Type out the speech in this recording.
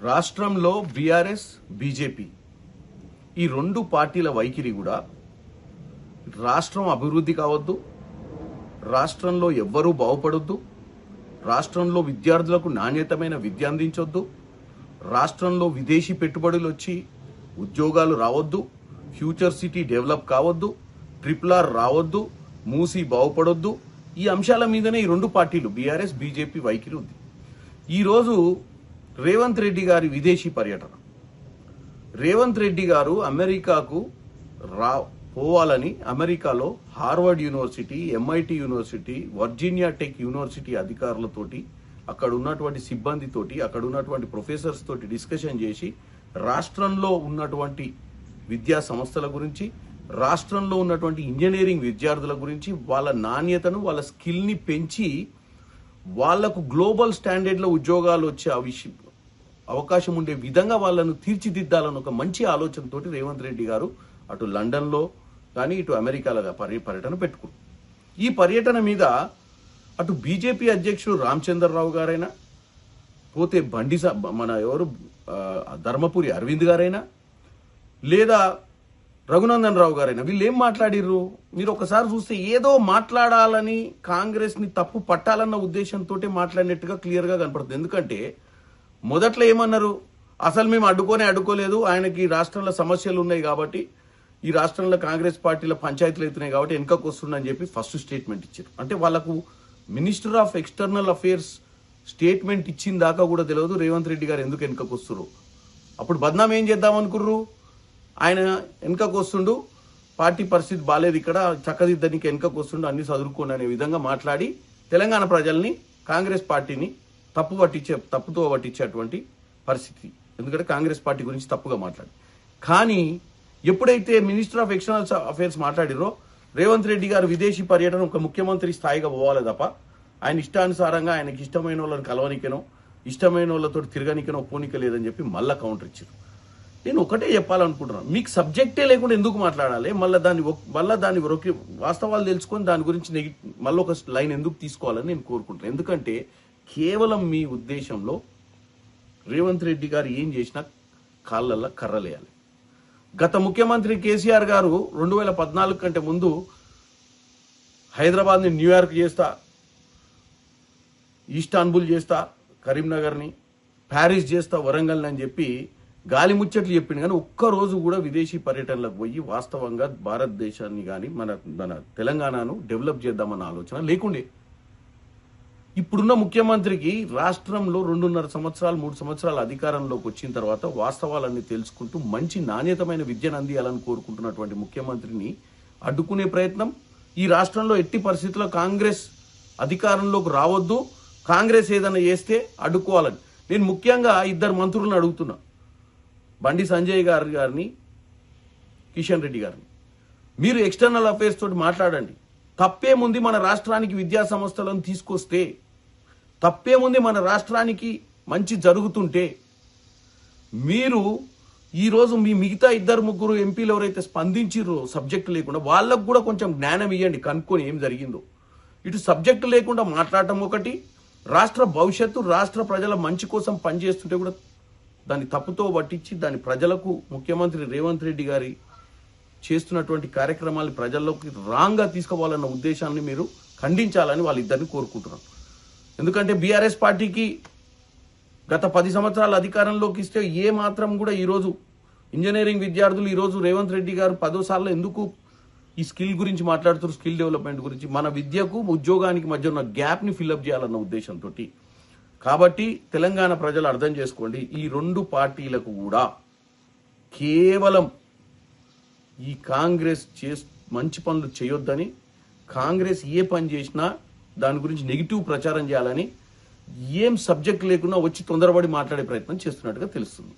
రాష్ట్రంలో BRS BJP ఈ రెండు పార్టీల వైఖరి కూడా రాష్ట్రం అభివృద్ధి కావద్దు, రాష్ట్రంలో ఎవ్వరూ బాగుపడొద్దు, రాష్ట్రంలో విద్యార్థులకు నాణ్యతమైన విద్య అందించొద్దు, రాష్ట్రంలో విదేశీ పెట్టుబడులు వచ్చి ఉద్యోగాలు రావద్దు, ఫ్యూచర్ సిటీ డెవలప్ కావద్దు, RRR రావద్దు, మూసి బాగుపడొద్దు. ఈ అంశాల మీదనే ఈ రెండు పార్టీలు బీఆర్ఎస్ బీజేపీ వైఖరి ఉంది. ఈరోజు రేవంత్ రెడ్డి గారి విదేశీ పర్యటన, రేవంత్ రెడ్డి గారు అమెరికాకు పోవాలని అమెరికాలో Harvard university, MIT university, Virginia tech university అధికారులతోటి, అక్కడ ఉన్నటువంటి సిబ్బందితోటి, అక్కడ ఉన్నటువంటి ప్రొఫెసర్స్ తోటి డిస్కషన్ చేసి రాష్ట్రంలో ఉన్నటువంటి విద్యా సంస్థల గురించి, రాష్ట్రంలో ఉన్నటువంటి ఇంజనీరింగ్ విద్యార్థుల గురించి, వాళ్ళ నాణ్యతను, వాళ్ళ స్కిల్ని పెంచి వాళ్లకు గ్లోబల్ స్టాండర్డ్లో ఉద్యోగాలు వచ్చే అవకాశం ఉండే విధంగా వాళ్ళను తీర్చిదిద్దాలని ఒక మంచి ఆలోచనతోటి రేవంత్ రెడ్డి గారు అటు లండన్లో కానీ ఇటు అమెరికాలో పర్యటన పెట్టుకున్నారు. ఈ పర్యటన మీద అటు బీజేపీ అధ్యక్షుడు రామచంద్రరావు గారైనా, పోతే మన ధర్మపురి అరవింద్ గారైనా, లేదా రఘునందన్ రావు గారైనా, వీళ్ళు ఏం మాట్లాడిర్రు? మీరు ఒకసారి చూస్తే ఏదో మాట్లాడాలని, కాంగ్రెస్ని తప్పు పట్టాలన్న ఉద్దేశంతో మాట్లాడినట్టుగా క్లియర్గా కనపడుతుంది. ఎందుకంటే మొదట్లో ఏమన్నారు, అసలు మేము అడ్డుకోలేదు, ఆయనకి రాష్ట్రంలో సమస్యలు ఉన్నాయి కాబట్టి, ఈ రాష్ట్రంలో కాంగ్రెస్ పార్టీల పంచాయతీలు అవుతున్నాయి కాబట్టి వెనుకకు వస్తుందని చెప్పి ఫస్ట్ స్టేట్మెంట్ ఇచ్చారు. అంటే వాళ్ళకు minister of external affairs statement ఇచ్చిన దాకా కూడా తెలియదు రేవంత్ రెడ్డి గారు ఎందుకు వెనుకకు వస్తున్నారు. అప్పుడు బద్నాం ఏం చేద్దామనుకుర్రు, ఆయన వెనుకకు వస్తుండు, పార్టీ పరిస్థితి బాలేదు, ఇక్కడ చక్కదిద్దనికి వెనుకకు వస్తుండు, అన్ని చదువుకోండి అనే విధంగా మాట్లాడి తెలంగాణ ప్రజల్ని, కాంగ్రెస్ పార్టీని తప్పుతో పట్టించేటువంటి పరిస్థితి. ఎందుకంటే కాంగ్రెస్ పార్టీ గురించి తప్పుగా మాట్లాడి. కానీ ఎప్పుడైతే మినిస్టర్ ఆఫ్ ఎక్స్టర్నల్ అఫేర్స్ మాట్లాడిరో, రేవంత్ రెడ్డి గారు విదేశీ పర్యటన ఒక ముఖ్యమంత్రి స్థాయిగా పోవాలి తప్ప ఆయన ఇష్టానుసారంగా ఆయనకి ఇష్టమైన వాళ్ళని కలవనికనో, ఇష్టమైన వాళ్ళతో తిరగనికనో పోనిక లేదని చెప్పి మళ్ళా కౌంటర్ ఇచ్చారు. నేను ఒకటే చెప్పాలనుకుంటున్నాను, మీకు సబ్జెక్టే లేకుండా ఎందుకు మాట్లాడాలి? మళ్ళీ దాన్ని వాస్తవాలు తెలుసుకొని దాని గురించి మళ్ళీ ఒక లైన్ ఎందుకు తీసుకోవాలని నేను కోరుకుంటున్నాను. ఎందుకంటే కేవలం మీ ఉద్దేశంలో రేవంత్ రెడ్డి గారు ఏం చేసినా కాళ్ళల్లో కర్రలేయాలి. గత ముఖ్యమంత్రి కేసీఆర్ గారు 2014 కంటే ముందు హైదరాబాద్ని న్యూయార్క్ చేస్తా, ఇస్తాన్బుల్ చేస్తా, కరీంనగర్ని, ప్యారిస్ చేస్తా, వరంగల్ని అని చెప్పి గాలి ముచ్చట్లు చెప్పింది. కానీ ఒక్కరోజు కూడా విదేశీ పర్యటనలకు పోయి వాస్తవంగా భారతదేశాన్ని కానీ మన తెలంగాణను డెవలప్ చేద్దామన్న ఆలోచన లేకుండే. ఇప్పుడున్న ముఖ్యమంత్రికి రాష్ట్రంలో 2.5 సంవత్సరాలు 3 సంవత్సరాల అధికారంలోకి వచ్చిన తర్వాత వాస్తవాలన్నీ తెలుసుకుంటూ మంచి నాణ్యతమైన విద్యను అందియాలని కోరుకుంటున్నటువంటి ముఖ్యమంత్రిని అడ్డుకునే ప్రయత్నం, ఈ రాష్ట్రంలో ఎట్టి పరిస్థితుల్లో కాంగ్రెస్ అధికారంలోకి రావద్దు, కాంగ్రెస్ ఏదైనా చేస్తే అడ్డుకోవాలని నేను ముఖ్యంగా 2 మంత్రులను అడుగుతున్నా, బండి సంజయ్ గారిని, కిషన్ రెడ్డి గారిని. మీరు ఎక్స్టర్నల్ అఫేర్స్ తోటి మాట్లాడండి. తప్పేముంది మన రాష్ట్రానికి విద్యా సంస్థలను తీసుకొస్తే, తప్పేముంది మన రాష్ట్రానికి మంచి జరుగుతుంటే? మీరు ఈరోజు మీ మిగతా 2-3 ఎంపీలు ఎవరైతే స్పందించిరో సబ్జెక్టు లేకుండా, వాళ్ళకు కూడా కొంచెం జ్ఞానం ఇవ్వండి, కనుక్కొని ఏం జరిగిందో. ఇటు సబ్జెక్టు లేకుండా మాట్లాడటం ఒకటి, రాష్ట్ర భవిష్యత్తు, రాష్ట్ర ప్రజల మంచి కోసం పనిచేస్తుంటే కూడా దాన్ని తప్పుతో పట్టించి దాని ప్రజలకు ముఖ్యమంత్రి రేవంత్ రెడ్డి గారి చేస్తున్నటువంటి కార్యక్రమాలు ప్రజల్లోకి రాంగ్గా తీసుకుపోవాలన్న ఉద్దేశాన్ని మీరు ఖండించాలని వాళ్ళిద్దరిని కోరుకుంటున్నాం. ఎందుకంటే బీఆర్ఎస్ పార్టీకి గత 10 సంవత్సరాల అధికారంలోకి ఇస్తే ఏ మాత్రం కూడా ఈరోజు ఇంజనీరింగ్ విద్యార్థులు ఈరోజు రేవంత్ రెడ్డి గారు 10 సార్లు ఎందుకు ఈ స్కిల్ గురించి మాట్లాడుతున్నారు, స్కిల్ డెవలప్మెంట్ గురించి, మన విద్యకు ఉద్యోగానికి మధ్య ఉన్న గ్యాప్ని ఫిల్అప్ చేయాలన్న ఉద్దేశంతో. కాబట్టి తెలంగాణ ప్రజలు అర్థం చేసుకోండి, ఈ రెండు పార్టీలకు కూడా కేవలం ఈ కాంగ్రెస్ మంచి పనులు చేయొద్దని, కాంగ్రెస్ ఏ పని చేసినా దాని గురించి నెగిటివ్ ప్రచారం చేయాలని, ఏం సబ్జెక్ట్ లేకుండా వచ్చి తొందరపడి మాట్లాడే ప్రయత్నం చేస్తున్నట్టుగా తెలుస్తుంది.